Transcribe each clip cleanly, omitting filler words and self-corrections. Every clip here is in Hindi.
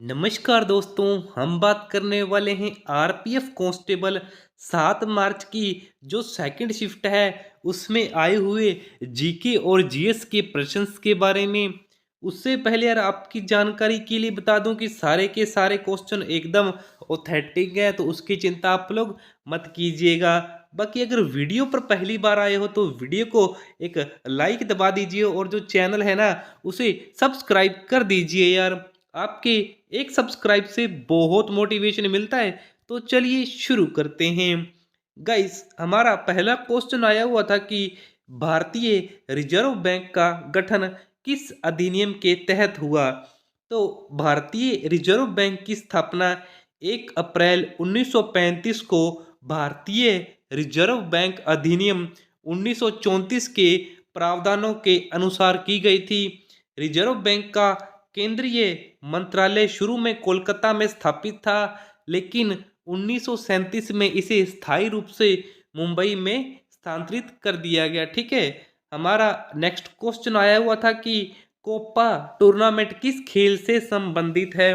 नमस्कार दोस्तों। हम बात करने वाले हैं आरपीएफ कांस्टेबल 7 मार्च की जो सेकंड शिफ्ट है उसमें आए हुए जीके और जीएस के प्रश्न के बारे में। उससे पहले यार आपकी जानकारी के लिए बता दूं कि सारे के सारे क्वेश्चन एकदम ऑथेंटिक है, तो उसकी चिंता आप लोग मत कीजिएगा। बाकी अगर वीडियो पर पहली बार आए हो तो वीडियो को एक लाइक दबा दीजिए और जो चैनल है ना उसे सब्सक्राइब कर दीजिए यार। आपके एक सब्सक्राइब से बहुत मोटिवेशन मिलता है। तो चलिए शुरू करते हैं। गाइस, हमारा पहला क्वेश्चन आया हुआ था कि भारतीय रिजर्व बैंक का गठन किस अधिनियम के तहत हुआ। तो भारतीय रिजर्व बैंक की स्थापना 1 अप्रैल 1935 को भारतीय रिजर्व बैंक अधिनियम 1934 के प्रावधानों के अनुसार की गई थी। रिजर्व बैंक का केंद्रीय मंत्रालय शुरू में कोलकाता में स्थापित था, लेकिन 1937 में इसे स्थायी रूप से मुंबई में स्थानांतरित कर दिया गया। ठीक है। हमारा नेक्स्ट क्वेश्चन आया हुआ था कि कोपा टूर्नामेंट किस खेल से संबंधित है।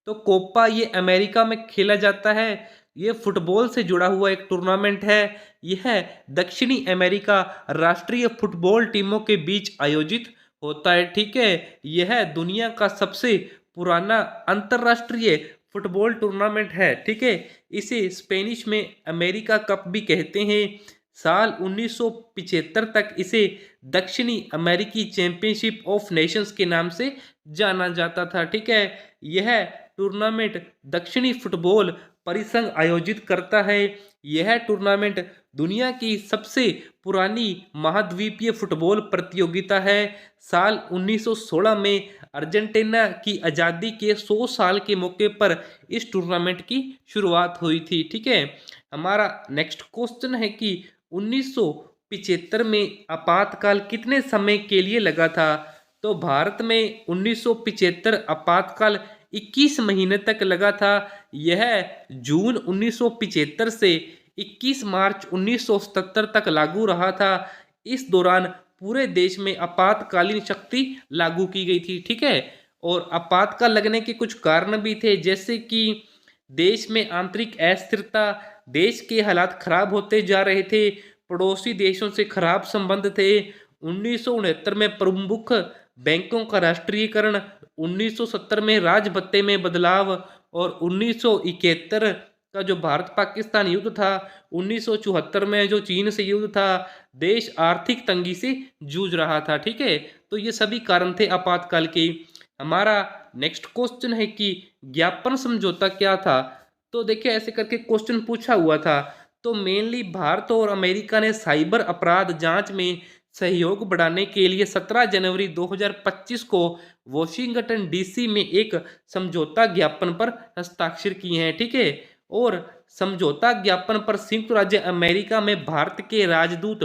तो कोपा ये अमेरिका में खेला जाता है। ये फुटबॉल से जुड़ा हुआ एक टूर्नामेंट है। यह दक्षिणी अमेरिका राष्ट्रीय फुटबॉल टीमों के बीच आयोजित होता है। ठीक है। यह दुनिया का सबसे पुराना अंतरराष्ट्रीय फुटबॉल टूर्नामेंट है। ठीक है। इसे स्पेनिश में अमेरिका कप भी कहते हैं। साल 1975 तक इसे दक्षिणी अमेरिकी चैंपियनशिप ऑफ नेशंस के नाम से जाना जाता था। ठीक है। यह टूर्नामेंट दक्षिणी फुटबॉल परिसंघ आयोजित करता है। यह टूर्नामेंट दुनिया की सबसे पुरानी महाद्वीपीय फुटबॉल प्रतियोगिता है। साल 1916 में अर्जेंटीना की आज़ादी के 100 साल के मौके पर इस टूर्नामेंट की शुरुआत हुई थी। ठीक है। हमारा नेक्स्ट क्वेश्चन है कि 1975 में आपातकाल कितने समय के लिए लगा था। तो भारत में 1975 आपातकाल 21 महीने तक लगा था। यह जून 1975 से 21 मार्च 1977 तक लागू रहा था। इस दौरान पूरे देश में आपातकालीन शक्ति लागू की गई थी। ठीक है। और आपातकाल लगने के कुछ कारण भी थे, जैसे कि देश में आंतरिक अस्थिरता, देश के हालात खराब होते जा रहे थे, पड़ोसी देशों से खराब संबंध थे। 1969 में प्रमुख बैंकों का राष्ट्रीयकरण, 1970 में राज भत्ते में बदलाव और 1971 का जो भारत पाकिस्तान युद्ध था, 1974 में जो चीन से युद्ध था, देश आर्थिक तंगी से जूझ रहा था। ठीक है। तो ये सभी कारण थे आपातकाल के। हमारा नेक्स्ट क्वेश्चन है कि ज्ञापन समझौता क्या था। तो देखिए, ऐसे करके क्वेश्चन पूछा हुआ था। तो मेनली भारत और अमेरिका ने साइबर अपराध जांच में सहयोग बढ़ाने के लिए 17 जनवरी 2025 को वॉशिंगटन डीसी में एक समझौता ज्ञापन पर हस्ताक्षर किए हैं। ठीक है। और समझौता ज्ञापन पर संयुक्त राज्य अमेरिका में भारत के राजदूत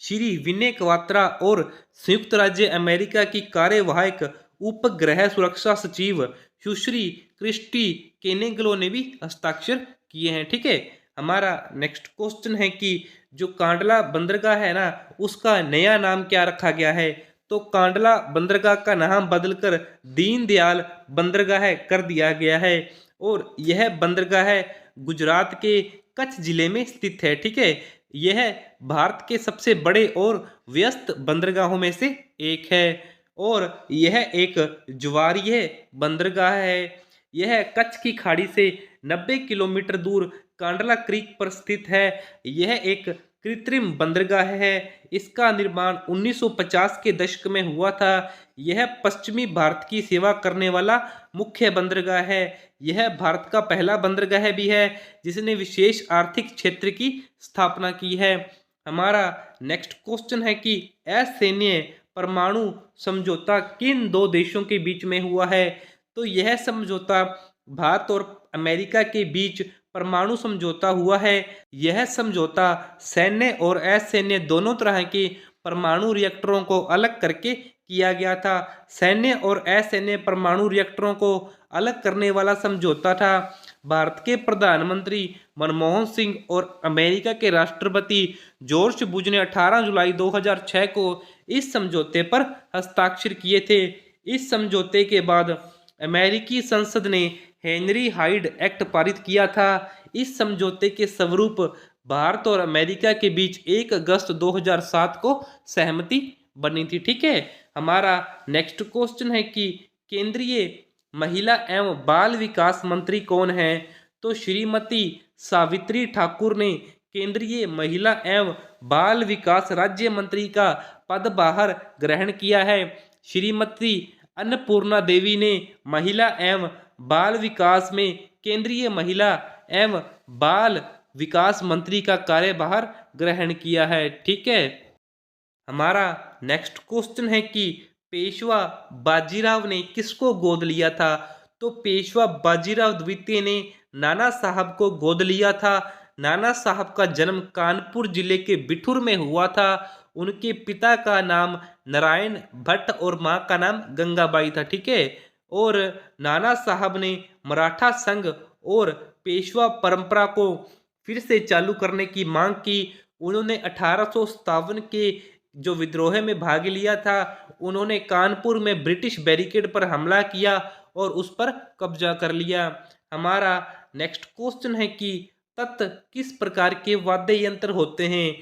श्री विनय क्वात्रा और संयुक्त राज्य अमेरिका की कार्यवाहक उपग्रह सुरक्षा सचिव सुश्री क्रिस्टी केनेगलो ने भी हस्ताक्षर किए हैं। ठीक है। हमारा नेक्स्ट क्वेश्चन है कि जो कांडला बंदरगाह है ना उसका नया नाम क्या रखा गया है। तो कांडला बंदरगाह का नाम बदलकर दीनदयाल बंदरगाह कर दिया गया है। और यह बंदरगाह गुजरात के कच्छ जिले में स्थित है। ठीक है। यह भारत के सबसे बड़े और व्यस्त बंदरगाहों में से एक है। और यह एक ज्वारीय बंदरगाह है। यह कच्छ की खाड़ी से 90 किलोमीटर दूर कांडला क्रीक पर स्थित है। यह एक कृत्रिम बंदरगाह है। इसका निर्माण 1950 के दशक में हुआ था। यह पश्चिमी भारत की सेवा करने वाला मुख्य बंदरगाह है। यह भारत का पहला बंदरगाह भी है जिसने विशेष आर्थिक क्षेत्र की स्थापना की है। हमारा नेक्स्ट क्वेश्चन है कि असैन्य परमाणु समझौता किन दो देशों के बीच में हुआ है। तो यह समझौता भारत और अमेरिका के बीच परमाणु समझौता हुआ है। यह समझौता सैन्य और असैन्य दोनों तरह के परमाणु रिएक्टरों को अलग करके किया गया था। सैन्य और असैन्य परमाणु रिएक्टरों को अलग करने वाला समझौता था। भारत के प्रधानमंत्री मनमोहन सिंह और अमेरिका के राष्ट्रपति जॉर्ज बुश ने 18 जुलाई 2006 को इस समझौते पर हस्ताक्षर किए थे। इस समझौते के बाद अमेरिकी संसद ने हेनरी हाइड एक्ट पारित किया था। इस समझौते के स्वरूप भारत और अमेरिका के बीच 1 अगस्त 2007 को सहमति बनी थी। ठीक है, हमारा नेक्स्ट क्वेश्चन है कि केंद्रीय महिला एवं बाल विकास मंत्री कौन है? तो श्रीमती सावित्री ठाकुर ने केंद्रीय महिला एवं बाल विकास राज्य मंत्री का पदभार ग्रहण किया है। श्रीमती अन्नपूर्णा देवी ने महिला एवं बाल विकास में केंद्रीय महिला एवं बाल विकास मंत्री का कार्यभार ग्रहण किया है। ठीक है, हमारा नेक्स्ट क्वेश्चन है कि पेशवा बाजीराव ने किसको गोद लिया था? तो पेशवा बाजीराव द्वितीय ने नाना साहब को गोद लिया था। नाना साहब का जन्म कानपुर जिले के बिठूर में हुआ था। उनके पिता का नाम नारायण भट्ट और मां का नाम गंगाबाई था। ठीक है, और नाना साहब ने मराठा संघ और पेशवा परंपरा को फिर से चालू करने की मांग की। उन्होंने 1857 के जो विद्रोह में भाग लिया था। उन्होंने कानपुर में ब्रिटिश बैरिकेड पर हमला किया और उस पर कब्जा कर लिया। हमारा नेक्स्ट क्वेश्चन है कि तत् किस प्रकार के वाद्य यंत्र होते हैं?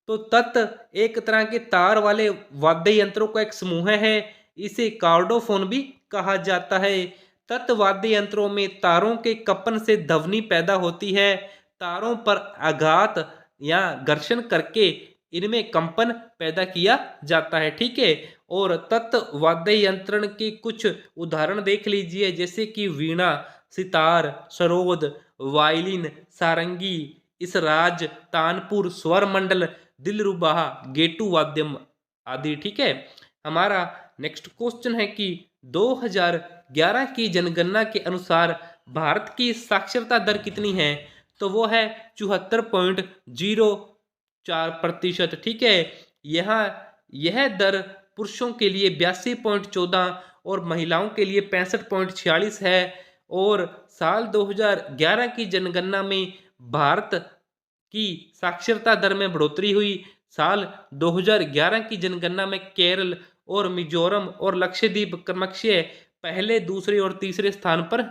तो तत् एक तरह के तार वाले वाद्य यंत्रों का एक समूह है। इसे कार्डोफोन भी कहा जाता है। तत् वाद्य यंत्रों में तारों के कंपन से ध्वनि पैदा होती है। तारों पर आघात या घर्षण करके इनमें कंपन पैदा किया जाता है। ठीक है, और तत् वाद्य यंत्रण के कुछ उदाहरण देख लीजिए, जैसे कि वीणा, सितार, सरोद, वायलिन, सारंगी, इसराज, तानपुर, स्वर मंडल, दिलरुबा, गेटू वाद्यम आदि। ठीक है, हमारा नेक्स्ट क्वेश्चन है कि 2011 की जनगणना के अनुसार भारत की साक्षरता दर कितनी है? तो वो है 74.04%। ठीक है, यहाँ यह दर पुरुषों के लिए 82.14 और महिलाओं के लिए 65.46 है। और साल 2011 की जनगणना में भारत की साक्षरता दर में बढ़ोतरी हुई। साल 2011 की जनगणना में केरल और मिजोरम और लक्षद्वीप क्रमशः पहले, दूसरे और तीसरे स्थान पर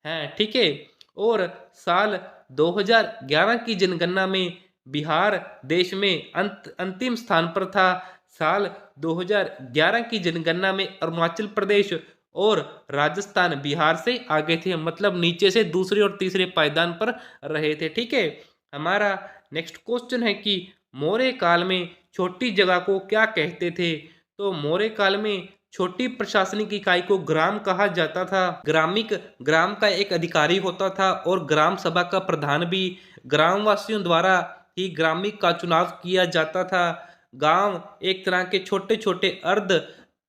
हैं। ठीक है, और साल 2011 की जनगणना में बिहार देश में अंतिम स्थान पर था। साल 2011 की जनगणना में अरुणाचल प्रदेश और राजस्थान बिहार से आगे थे, मतलब नीचे से दूसरे और तीसरे पायदान पर रहे थे। ठीक है, हमारा नेक्स्ट क्वेश्चन है कि मौर्य काल में छोटी जगह को क्या कहते थे? तो मौर्य काल में छोटी प्रशासनिक इकाई को ग्राम कहा जाता था। ग्राम का एक अधिकारी होता था और ग्राम सभा का प्रधान भी। ग्रामवासियों द्वारा ही ग्रामीक का चुनाव किया जाता था। गांव एक तरह के छोटे छोटे अर्ध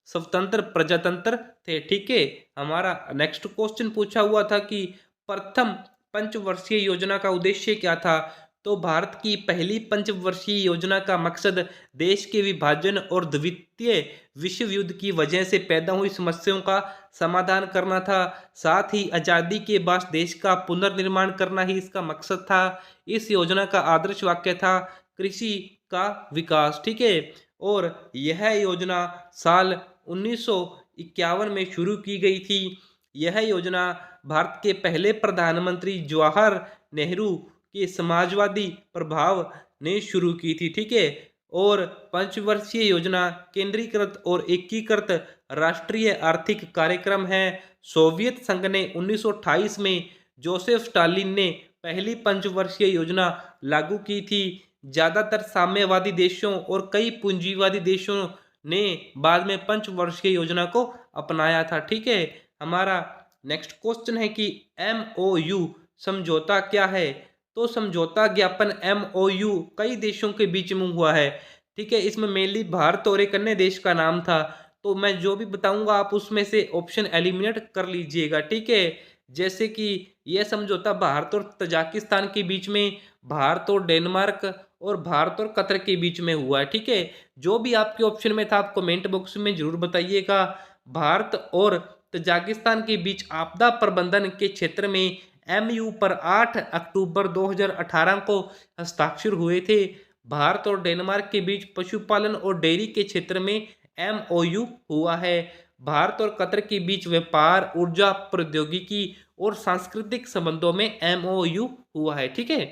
स्वतंत्र प्रजातंत्र थे। ठीक है, हमारा नेक्स्ट क्वेश्चन पूछा हुआ था कि प्रथम पंचवर्षीय योजना का उद्देश्य क्या था? तो भारत की पहली पंचवर्षीय योजना का मकसद देश के विभाजन और द्वितीय विश्व युद्ध की वजह से पैदा हुई समस्याओं का समाधान करना था। साथ ही आज़ादी के बाद देश का पुनर्निर्माण करना ही इसका मकसद था। इस योजना का आदर्श वाक्य था कृषि का विकास। ठीक है, और यह योजना साल 1951 में शुरू की गई थी। यह योजना भारत के पहले प्रधानमंत्री जवाहर नेहरू के समाजवादी प्रभाव ने शुरू की थी। ठीक है, और पंचवर्षीय योजना केंद्रीकृत और एकीकृत राष्ट्रीय आर्थिक कार्यक्रम है। सोवियत संघ ने 1928 में जोसेफ स्टालिन ने पहली पंचवर्षीय योजना लागू की थी। ज़्यादातर साम्यवादी देशों और कई पूंजीवादी देशों ने बाद में पंचवर्षीय योजना को अपनाया था। ठीक है, हमारा नेक्स्ट क्वेश्चन है कि MOU समझौता क्या है? तो समझौता ज्ञापन MOU कई देशों के बीच में हुआ है। ठीक है, इसमें मेनली भारत और एक अन्य देश का नाम था। तो मैं जो भी बताऊंगा आप उसमें से ऑप्शन एलिमिनेट कर लीजिएगा। ठीक है, जैसे कि यह समझौता भारत और तजाकिस्तान के बीच में, भारत और डेनमार्क और भारत और कतर के बीच में हुआ है। ठीक है, जो भी आपके ऑप्शन में था आप कमेंट बॉक्स में जरूर बताइएगा। भारत और तजाकिस्तान के बीच आपदा प्रबंधन के क्षेत्र में MOU पर 8 अक्टूबर 2018 को हस्ताक्षर हुए थे। भारत और डेनमार्क के बीच पशुपालन और डेयरी के क्षेत्र में MOU हुआ है। भारत और कतर के बीच व्यापार, ऊर्जा, प्रौद्योगिकी और सांस्कृतिक संबंधों में एमओयू हुआ है। ठीक है।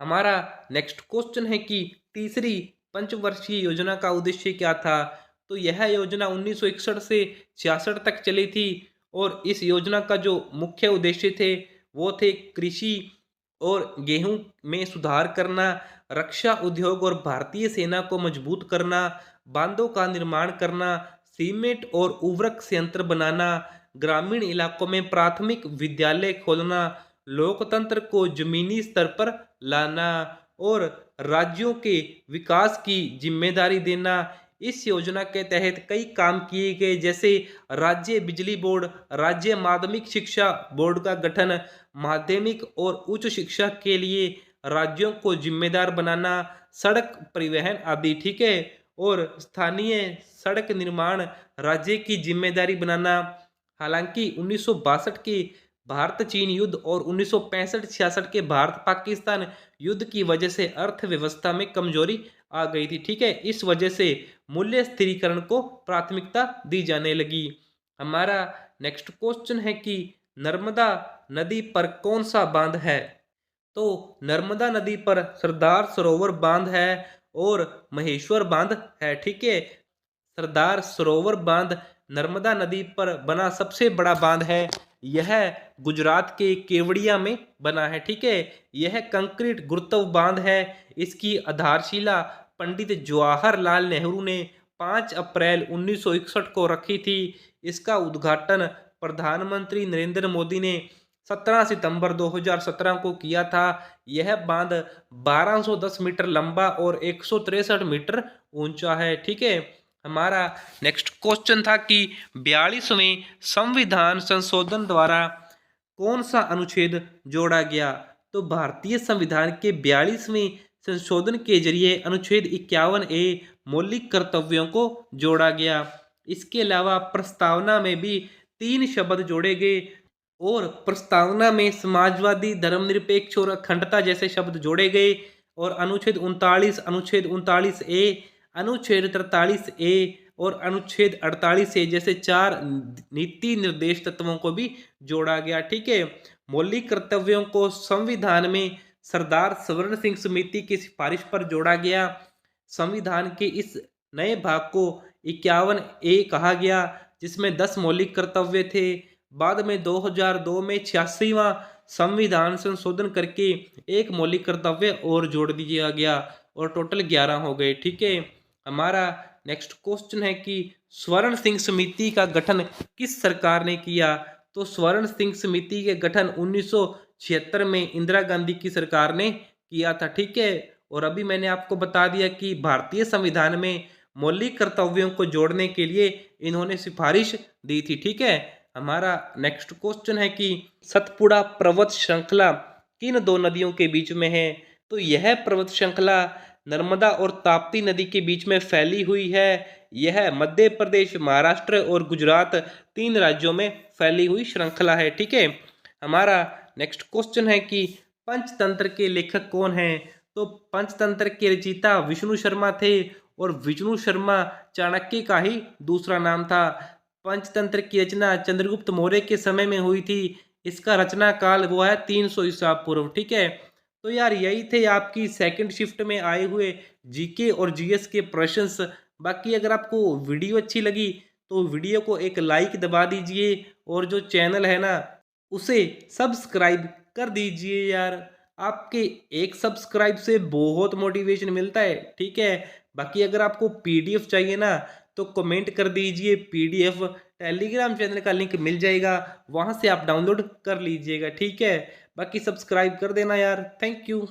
हमारा नेक्स्ट क्वेश्चन है कि तीसरी पंचवर्षीय योजना का उद्देश्य क्या था। तो यह योजना 1961 से 66 तक चली थी और इस योजना का जो मुख्य उद्देश्य थे वो थे कृषि और गेहूं में सुधार करना, रक्षा उद्योग और भारतीय सेना को मजबूत करना, बांधों का निर्माण करना, सीमेंट और उर्वरक संयंत्र बनाना, ग्रामीण इलाकों में प्राथमिक विद्यालय खोलना, लोकतंत्र को जमीनी स्तर पर लाना और राज्यों के विकास की जिम्मेदारी देना। इस योजना के तहत कई काम किए गए, जैसे राज्य बिजली बोर्ड, राज्य माध्यमिक शिक्षा बोर्ड का गठन, माध्यमिक और उच्च शिक्षा के लिए राज्यों को जिम्मेदार बनाना, सड़क परिवहन आदि। ठीक है। और स्थानीय सड़क निर्माण राज्य की जिम्मेदारी बनाना। हालांकि 1962 के भारत चीन युद्ध और 1965-66 के भारत पाकिस्तान युद्ध की वजह से अर्थव्यवस्था में कमजोरी आ गई थी। ठीक है। इस वजह से मूल्य स्थिरीकरण को प्राथमिकता दी जाने लगी। हमारा नेक्स्ट क्वेश्चन है कि नर्मदा नदी पर कौन सा बांध है। तो नर्मदा नदी पर सरदार सरोवर बांध है और महेश्वर बांध है। ठीक है। सरदार सरोवर बांध नर्मदा नदी पर बना सबसे बड़ा बांध है। यह गुजरात के केवड़िया में बना है। ठीक है। यह कंक्रीट गुरुत्व बांध है। इसकी आधारशिला पंडित जवाहरलाल नेहरू ने 5 अप्रैल 1961 को रखी थी। इसका उद्घाटन प्रधानमंत्री नरेंद्र मोदी ने 17 सितंबर 2017 को किया था। यह बांध 1210 मीटर लंबा और 163 मीटर ऊंचा है। ठीक है। हमारा नेक्स्ट क्वेश्चन था कि 42वें संविधान संशोधन द्वारा कौन सा अनुच्छेद जोड़ा गया। तो भारतीय संविधान के 42वें संशोधन के जरिए अनुच्छेद 51A मौलिक कर्तव्यों को जोड़ा गया। इसके अलावा प्रस्तावना में भी 3 शब्द जोड़े गए और प्रस्तावना में समाजवादी, धर्मनिरपेक्ष और अखंडता जैसे शब्द जोड़े गए। और अनुच्छेद 39, अनुच्छेद 39A, अनुच्छेद 43A और अनुच्छेद 48A जैसे 4 नीति निर्देश तत्वों को भी जोड़ा गया। ठीक है। मौलिक कर्तव्यों को संविधान में सरदार स्वर्ण सिंह समिति की सिफारिश पर जोड़ा गया। संविधान के इस नए भाग को 51A कहा गया, जिसमें 10 मौलिक कर्तव्य थे। बाद में 2002 में 86वां संविधान संशोधन करके एक मौलिक कर्तव्य और जोड़ दिया गया और टोटल 11 हो गए। ठीक है। हमारा नेक्स्ट क्वेश्चन है कि स्वर्ण सिंह समिति का गठन किस सरकार ने किया। तो स्वर्ण सिंह समिति के गठन 1976 में इंदिरा गांधी की सरकार ने किया था। ठीक है। और अभी मैंने आपको बता दिया कि भारतीय संविधान में मौलिक कर्तव्यों को जोड़ने के लिए इन्होंने सिफारिश दी थी। ठीक है। हमारा नेक्स्ट क्वेश्चन है कि सतपुड़ा पर्वत श्रृंखला किन दो नदियों के बीच में है। तो यह पर्वत श्रृंखला नर्मदा और ताप्ती नदी के बीच में फैली हुई है। यह मध्य प्रदेश, महाराष्ट्र और गुजरात 3 राज्यों में फैली हुई श्रृंखला है। ठीक है। हमारा नेक्स्ट क्वेश्चन है कि पंचतंत्र के लेखक कौन हैं। तो पंचतंत्र के रचयिता विष्णु शर्मा थे और विष्णु शर्मा चाणक्य का ही दूसरा नाम था। पंचतंत्र की रचना चंद्रगुप्त मौर्य के समय में हुई थी। इसका रचना काल हुआ है 300 ईसा पूर्व। ठीक है। तो यार यही थे आपकी सेकंड शिफ्ट में आए हुए जीके और जीएस के प्रश्न। बाकी अगर आपको वीडियो अच्छी लगी तो वीडियो को एक लाइक दबा दीजिए और जो चैनल है ना उसे सब्सक्राइब कर दीजिए यार। आपके एक सब्सक्राइब से बहुत मोटिवेशन मिलता है। ठीक है। बाकी अगर आपको पीडीएफ चाहिए ना तो कमेंट कर दीजिए, पीडीएफ टेलीग्राम चैनल का लिंक मिल जाएगा, वहां से आप डाउनलोड कर लीजिएगा। ठीक है। बाकी सब्सक्राइब कर देना यार। Thank you.